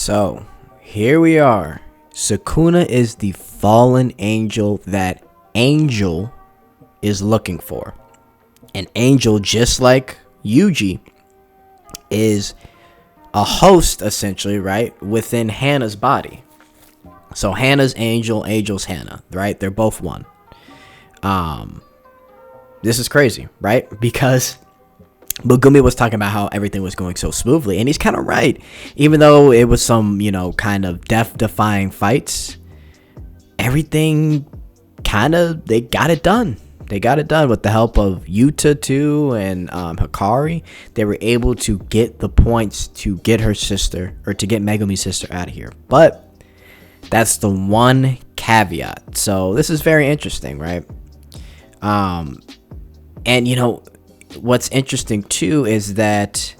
So, here we are. Sukuna is the fallen angel that Angel is looking for. An angel, just like Yuji, is a host, essentially, right? Within Hannah's body. So, Hannah's Angel, Angel's Hannah, right? They're both one. This is crazy, right? Because Megumi was talking about how everything was going so smoothly, and he's kind of right. Even though it was some, kind of death-defying fights, everything they got it done. They got it done with the help of Yuta too, and Hikari. They were able to get the points to get her sister, or to get Megumi's sister out of here. But that's the one caveat. So this is very interesting, right? And what's interesting too is that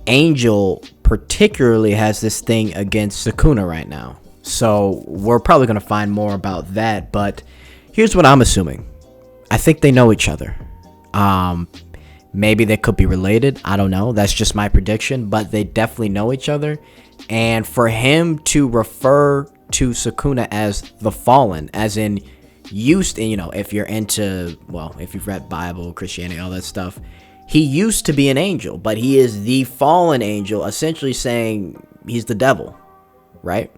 Angel particularly has this thing against Sukuna right now. So we're probably going to find more about that, but here's what I'm assuming. I think they know each other. Maybe they could be related. I don't know. That's just my prediction, but they definitely know each other. And for him to refer to Sukuna as the Fallen, as in used, if you're into, if you've read Bible, Christianity, all that stuff, he used to be an angel, but he is the fallen angel, essentially saying he's the devil, right?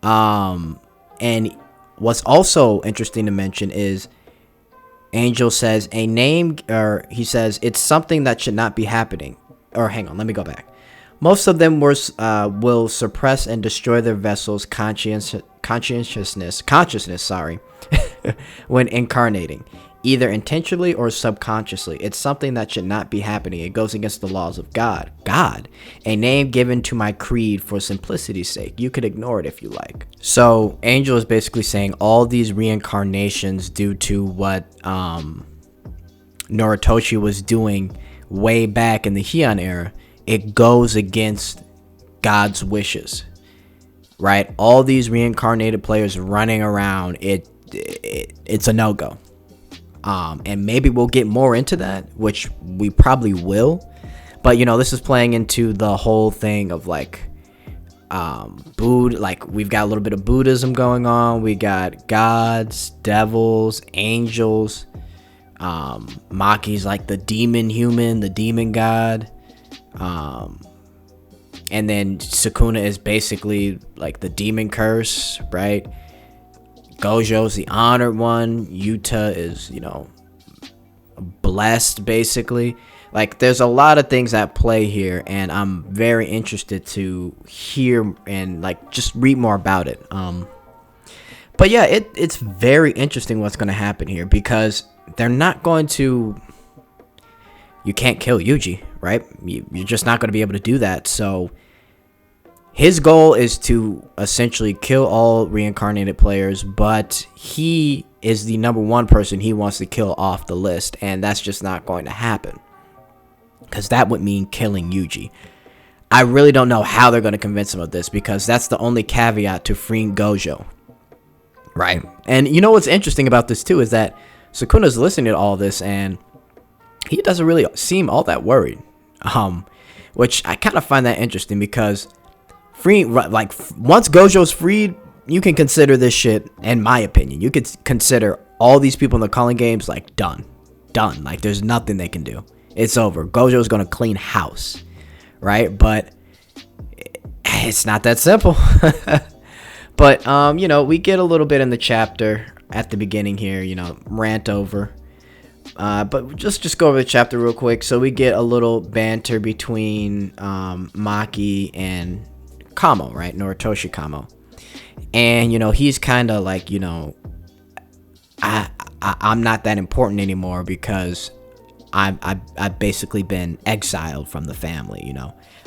And what's also interesting to mention is Angel says a name, or he says it's something that should not be happening. Or hang on, let me go back. Most of them will suppress and destroy their vessels' consciousness, when incarnating, either intentionally or subconsciously. It's something that should not be happening. It goes against the laws of God. God, a name given to my creed for simplicity's sake. You could ignore it if you like. So Angel is basically saying all these reincarnations due to what Noritoshi was doing way back in the Heian era. It goes against God's wishes, right? All these reincarnated players running around, it's a no-go. And maybe we'll get more into that, which we probably will. But, this is playing into the whole thing of, we've got a little bit of Buddhism going on. We got gods, devils, angels. Maki's like the demon human, the demon god. And then Sukuna is basically like the demon curse, right? Gojo's the honored one. Yuta is, blessed, basically. Like, there's a lot of things at play here, and I'm very interested to hear and, just read more about it. But yeah, it's very interesting what's going to happen here, because they're not going to... You can't kill Yuji, right? You're just not going to be able to do that, so... His goal is to essentially kill all reincarnated players, but he is the number one person he wants to kill off the list, and that's just not going to happen, because that would mean killing Yuji. I really don't know how they're going to convince him of this, because that's the only caveat to freeing Gojo, right? And what's interesting about this too is that Sukuna's listening to all this, and he doesn't really seem all that worried, which I kind of find that interesting, because once Gojo's freed, you can consider this shit, in my opinion, you could consider all these people in the calling games done. Like, there's nothing they can do. It's over. Gojo's gonna clean house, right? But it's not that simple. But we get a little bit in the chapter at the beginning here, rant over. But just go over the chapter real quick. So we get a little banter between Maki and Kamo, right? Noritoshi Kamo. And, he's kind of like, I'm not that important anymore, because I've basically been exiled from the family,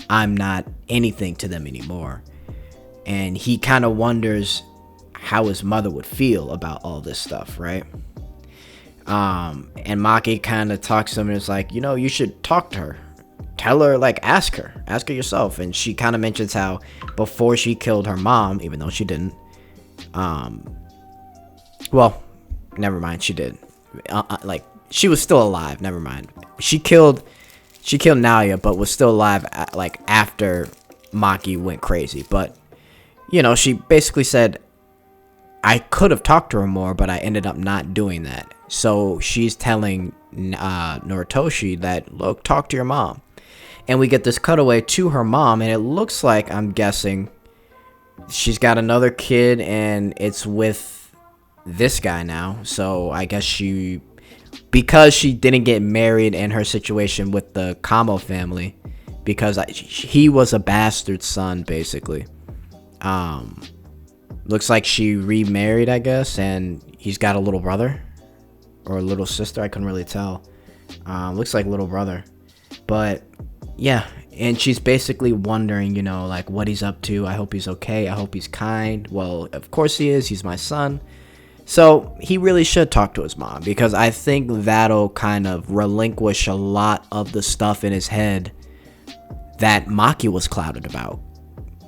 I'm not anything to them anymore. And he kind of wonders how his mother would feel about all this stuff, right? And Maki kind of talks to him and is like, you should talk to her. Tell her, ask her yourself. And she kind of mentions how before she killed her mom, even though she didn't, well, never mind, she did. She was still alive, never mind. She killed Naoya, but was still alive, after Maki went crazy. But, she basically said, I could have talked to her more, but I ended up not doing that. So she's telling Noritoshi that, look, talk to your mom. And we get this cutaway to her mom, and it looks like, I'm guessing, she's got another kid, and it's with this guy now. So I guess because she didn't get married in her situation with the Kamo family, because he was a bastard son, basically. Looks like she remarried, I guess, and he's got a little brother or a little sister. I couldn't really tell. Looks like little brother. But yeah, and she's basically wondering, like what he's up to. I hope he's okay. I hope he's kind. Well, of course he is. He's my son. So he really should talk to his mom, because I think that'll kind of relinquish a lot of the stuff in his head that Maki was clouded about.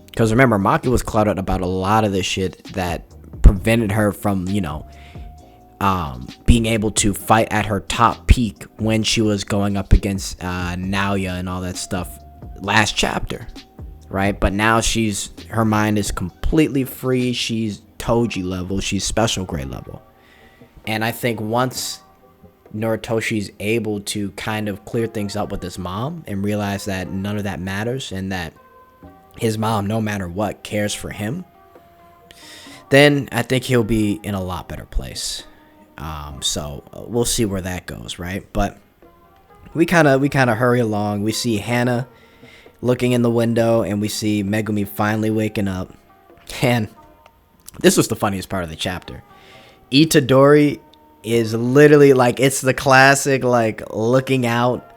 Because remember, Maki was clouded about a lot of the shit that prevented her from, being able to fight at her top peak when she was going up against Naoya and all that stuff last chapter, right? But now her mind is completely free. She's Toji level. She's special grade level. And I think once Noritoshi's able to kind of clear things up with his mom and realize that none of that matters and that his mom, no matter what, cares for him, then I think he'll be in a lot better place. So we'll see where that goes, right? But we kind of hurry along. We see Hana looking in the window, and we see Megumi finally waking up. And this was the funniest part of the chapter. Itadori is literally like, it's the classic, like, looking out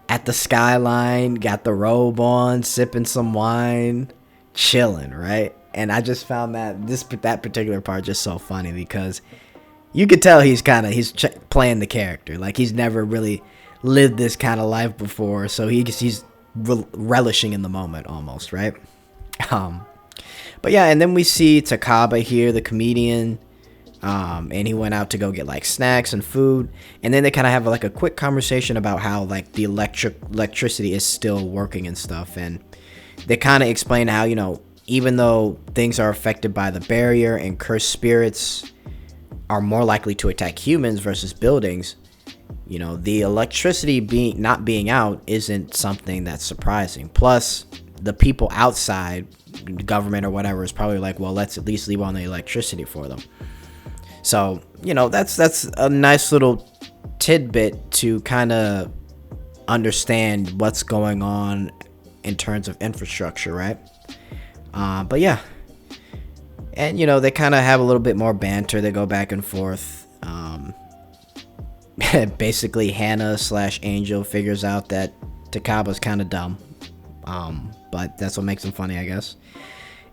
at the skyline, got the robe on, sipping some wine, chilling, right? And I just found that particular part just so funny, because you could tell he's playing the character. Like, he's never really lived this kind of life before, so he's relishing in the moment almost, right? But yeah, and then we see Takaba here, the comedian, and he went out to go get like snacks and food, and then they kind of have like a quick conversation about how like the electricity is still working and stuff, and they kind of explain how, even though things are affected by the barrier and cursed spirits are more likely to attack humans versus buildings, the electricity not being out isn't something that's surprising. Plus, the people outside, the government or whatever, is probably like, well, let's at least leave on the electricity for them. So, that's a nice little tidbit to kind of understand what's going on in terms of infrastructure, right? But yeah. And, they kind of have a little bit more banter. They go back and forth. Basically, Hana/Angel figures out that Takaba's kind of dumb. But that's what makes him funny, I guess.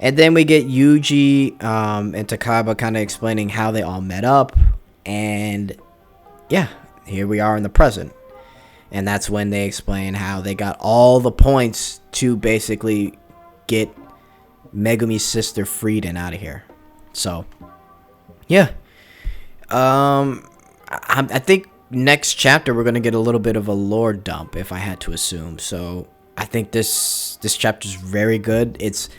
And then we get Yuji and Takaba kind of explaining how they all met up. And yeah, here we are in the present. And that's when they explain how they got all the points to basically get Megumi's sister freed and out of here. So, yeah. I think next chapter we're going to get a little bit of a lore dump, if I had to assume. So, I think this chapter is very good. It's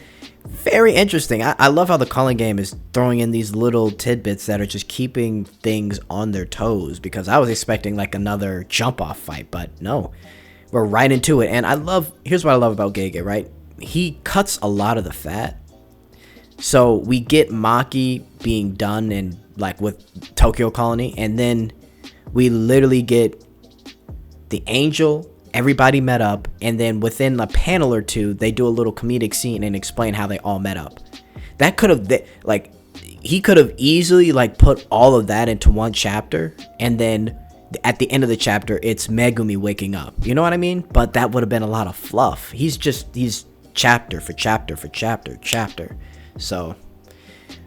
very interesting. I love how the calling game is throwing in these little tidbits that are just keeping things on their toes, because I was expecting like another jump off fight, but no, we're right into it. And here's what I love about Gege, right? He cuts a lot of the fat. So we get Maki being done and like with Tokyo Colony, and then we literally get the Angel, everybody met up, and then within a panel or two, they do a little comedic scene and explain how they all met up. That could have, like, he could have easily, like, put all of that into one chapter, and then at the end of the chapter, it's Megumi waking up. You know what I mean? But that would have been a lot of fluff. He's chapter for chapter for chapter. So,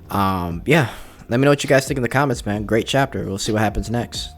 yeah. Let me know what you guys think in the comments, man. Great chapter. We'll see what happens next.